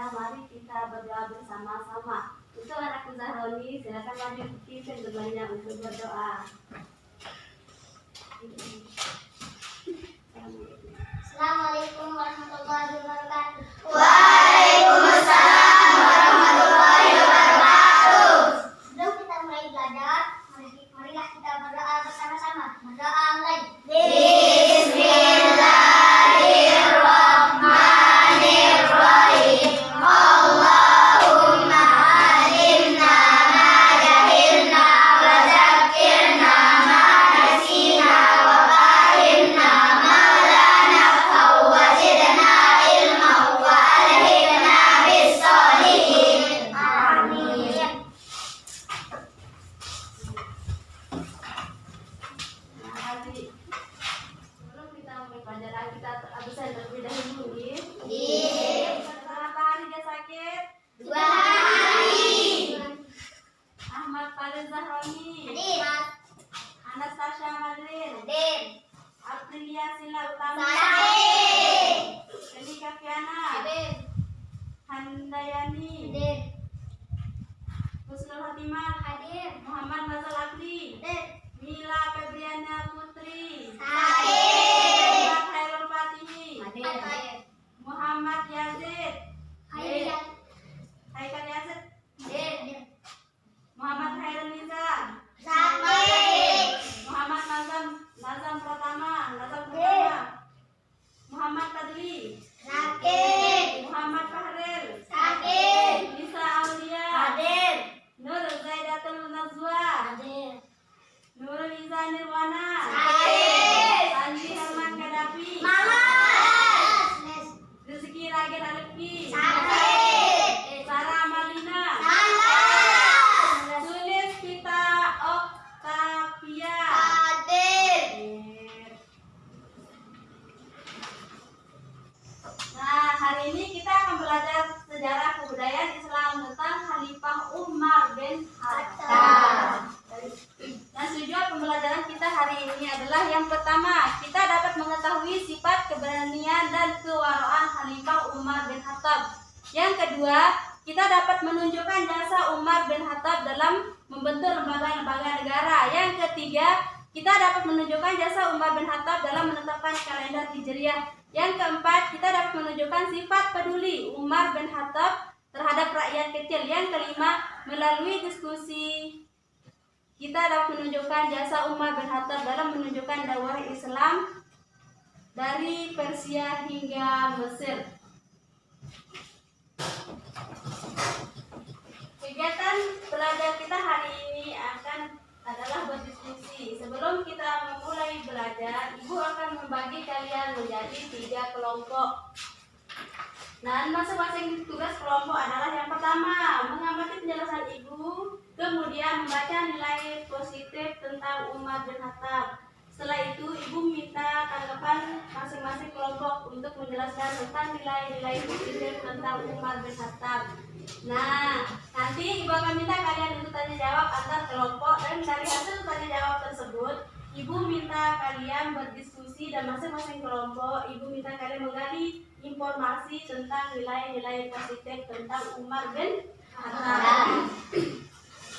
Mari kita berdoa bersama-sama. Untuk anakku Zahroni, silakan maju ke sebelahnya untuk berdoa. Assalamualaikum warahmatullahi wabarakatuh. Waalaikumsalam warahmatullahi wabarakatuh. Sebelum kita mulai belajar, marilah kita berdoa bersama-sama. Berdoa mulai. Bismillahirrahmanirrahim. Allahumma alimna ma jahilna wa zakkirna ma nasina wa fahimna ma la nafqahu wa zidna ilman wa alhimna bis-shalihin. Amin. Sebelum kita mulai pelajaran, kita absen terlebih dahulu. Iya. Berapa hari dia sakit? 2 hari. Ahmad Farid Zahroni, Hadir. Anastasia Madrin, Hadir. Aprilia Sila Utama, Hadir. Eli Kafiana, Hadir. Handayani, Hadir. Husnul Hatimah, Hadir. Muhammad Nazal Akli, Hadir. Mila Febriana Putri, Hadir. Muhammad Khairul Fatihi, Hadir. Muhammad Yazid, Hadir. Haikal Yazid, Hadir. Muhammad Khairul Niza, Hadir. Muhammad Nazam Pratama, Muhammad Tadli, Hadir. Muhammad Fahril, Hadir. Nisa Aulia, Hadir. Nur Zaidatul Nazwa, Hadir. Nurul Iza Nirwana, Hadir. Sandi Herman Kadafi, Rezeki Ragil Alfi, Hadir. Sarah Malina, Hadir. Sulis Pita Oktavia. Hadir. Nah, hari ini kita akan belajar sejarah kebudayaan Islam tentang Khalifah Umar bin Khattab. Dan tujuan pembelajaran kita hari ini adalah yang pertama, kita dapat mengetahui sifat keberanian dan kewaraan Khalifah Umar bin Khattab. Yang kedua, kita dapat menunjukkan jasa Umar bin Khattab dalam membentuk lembaga-lembaga negara. Yang ketiga, kita dapat menunjukkan jasa Umar bin Khattab dalam menetapkan kalender Hijriah. Yang keempat, kita dapat menunjukkan sifat peduli Umar bin Khattab terhadap rakyat kecil. Yang kelima, melalui diskusi kita dapat menunjukkan jasa Umar bin Khattab dalam menunjukkan dakwah Islam dari Persia hingga Mesir. Kegiatan belajar kita hari ini adalah berdiskusi. Sebelum kita memulai belajar, Ibu akan membagi kalian menjadi 3 kelompok. Dan masing-masing tugas kelompok adalah yang pertama, mengamati penjelasan Ibu, kemudian membaca nilai positif tentang Umar bin Khattab. Setelah itu, Ibu minta tanggapan masing-masing kelompok untuk menjelaskan tentang nilai-nilai positif tentang Umar bin Khattab. Nah, nanti Ibu akan minta kalian untuk tanya jawab antar kelompok, dan dari hasil tanya jawab tersebut, Ibu minta kalian berdiskusi, dan masing-masing kelompok Ibu minta kalian menggali informasi tentang nilai-nilai positif tentang Umar bin Khattab.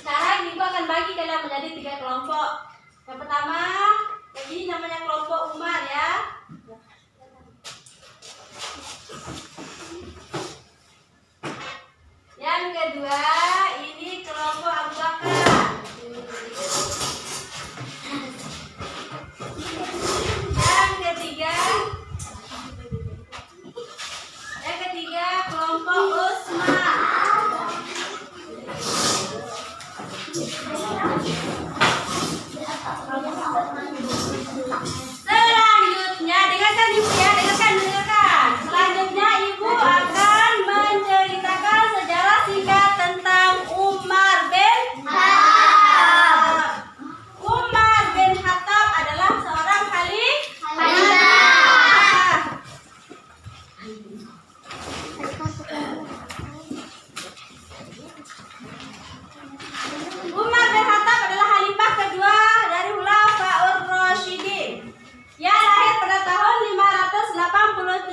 Sekarang Ibu akan bagi kalian menjadi 3 kelompok. Yang pertama, ini namanya kelompok Umar ya. Yang kedua, ini kelompok Abu Bakar. Yang ketiga,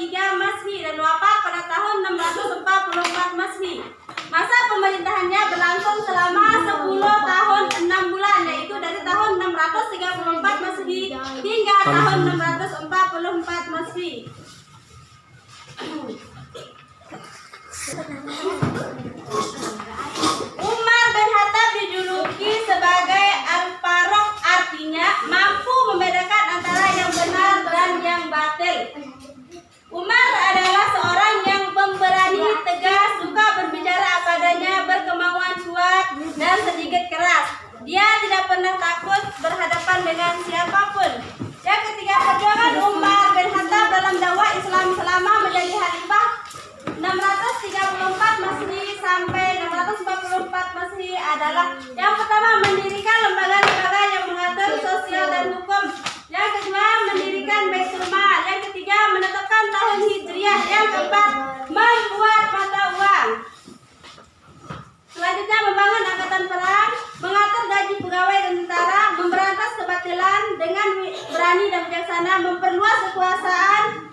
3 Masehi dan wafat pada tahun 644 Masehi. Masa pemerintahannya berlangsung selama 10 tahun 6 bulan, yaitu dari tahun 634 Masehi hingga tahun 644 Masehi. Umar bin Khattab dijuluki sebagai Al-Faruq, artinya mampu membedakan antara yang benar dan yang batil. Umar adalah seorang yang pemberani, tegas, suka berbicara apa adanya, berkemauan kuat dan sedikit keras. Dia tidak pernah takut berhadapan dengan siapapun. Yang ketiga, perjuangan Umar bin Khattab dalam dakwah Islam selama menjadi khalifah 634 Masehi sampai 644 Masehi adalah: yang pertama, mendirikan lembaga-lembaga yang mengatur sosial dan hukum. Yang kedua, mendirikan Baitul Mal. Yang ketiga, menetapkan tahun Hijriah. Yang keempat, membuat mata uang. Selanjutnya, membangun angkatan perang, mengatur gaji pegawai dan tentara, memberantas kebatilan dengan berani dan bijaksana, memperluas kekuasaan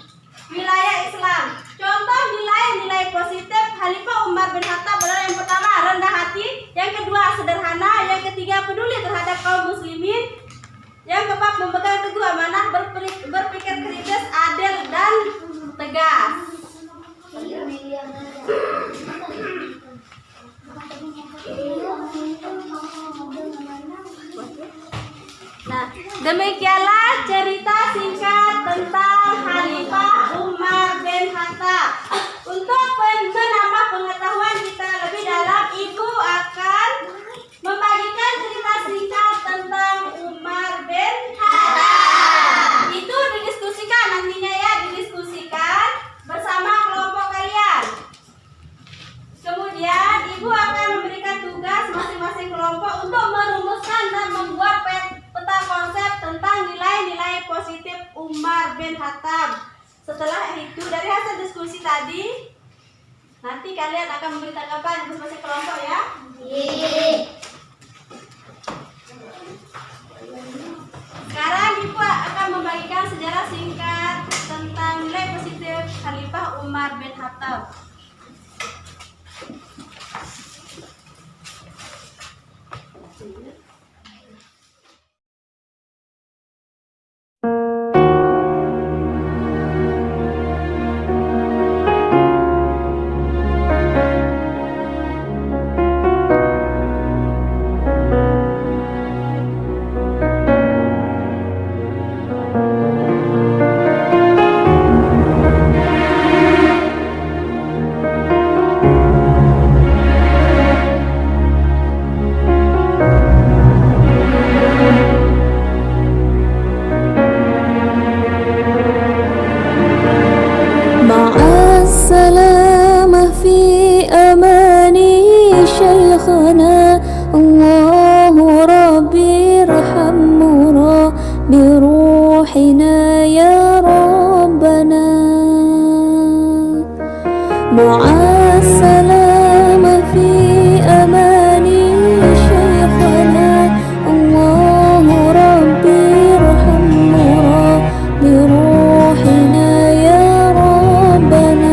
wilayah Islam. Contoh nilai-nilai positif Khalifah Umar bin Khattab adalah: yang pertama, rendah hati; yang kedua, sederhana; yang ketiga, peduli terhadap kaum muslimin; yang keempat, memegang teguh amanah, berpikir kritis, adil dan tegas. Nah, demikianlah cerita singkat tentang Khalifah Umar bin Khattab. Untuk menambah pengetahuan kita lebih dalam, Ibu akan membagikan cerita singkat tentang Umar bin Khattab. Itu didiskusikan nantinya ya, didiskusikan bersama kelompok kalian. Kemudian Ibu akan memberikan tugas masing-masing kelompok untuk merumuskan dan membuat peta konsep tentang nilai-nilai positif Umar bin Khattab. Setelah itu, dari hasil diskusi tadi, nanti kalian akan memberi tanggapan masing-masing kelompok ya. Sekarang Ibu akan membagikan sejarah singkat tentang nilai positif Khalifah Umar bin Khattab. بروحنا يا ربنا مع السلامة في أمان شيخنا الله ربي ارحمنا بروحنا يا ربنا.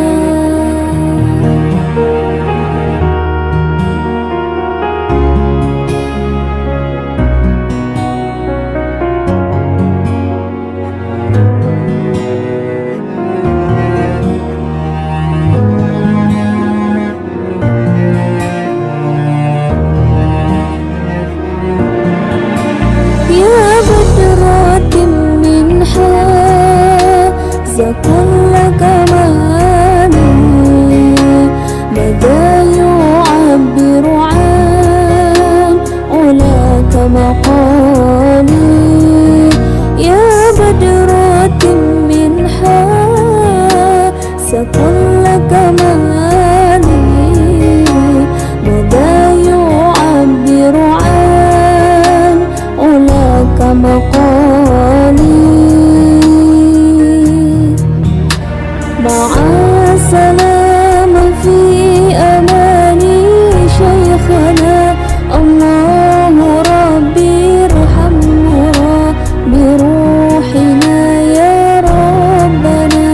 كل كماني بدا يعبر عن علاك مقالي يا بدرة منها سكل كماني بدا يعبر عن علاك مقالي مع السلامة في أمان شيخنا الله ربي ارحمنا بروحنا يا ربنا.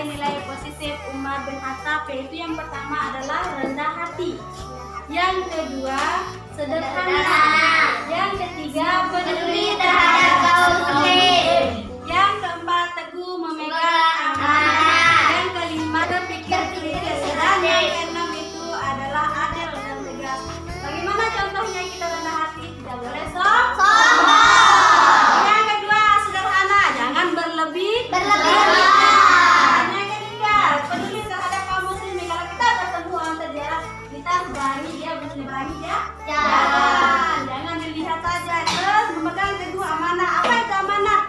nilai-nilai positif Umar bin Khattab, yaitu yang pertama adalah rendah hati, yang kedua sederhana, yang ketiga peduli terhadap kaum muslim, yang keempat teguh memegang amanah, yang kelima berpikir kritis, dan yang keenam itu adalah adil dan tegas. Bagaimana contohnya kita rendah hati? Tidak boleh sombong. Yang kedua sederhana, jangan berlebih. Dan yang ketiga peduli terhadap kaum muslimin. Kalau kita bertemu orang terjalan, kita berani dia muslim, berani dia jangan dilihat saja. Terus memegang teguh amanah. Apa itu amanah?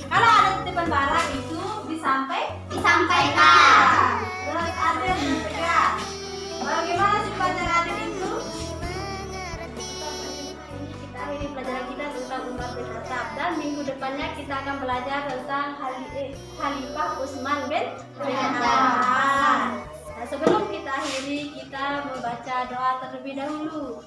Kalau ada titipan barang itu disampaikan. Terus adil dan tegas. Bagaimana sifat yang adil itu? Kita akhiri pelajaran kita tentang Umar bin Khattab, dan minggu depannya kita akan belajar tentang Khalifah Utsman bin Affan. Nah, sebelum kita akhiri, kita membaca doa terlebih dahulu.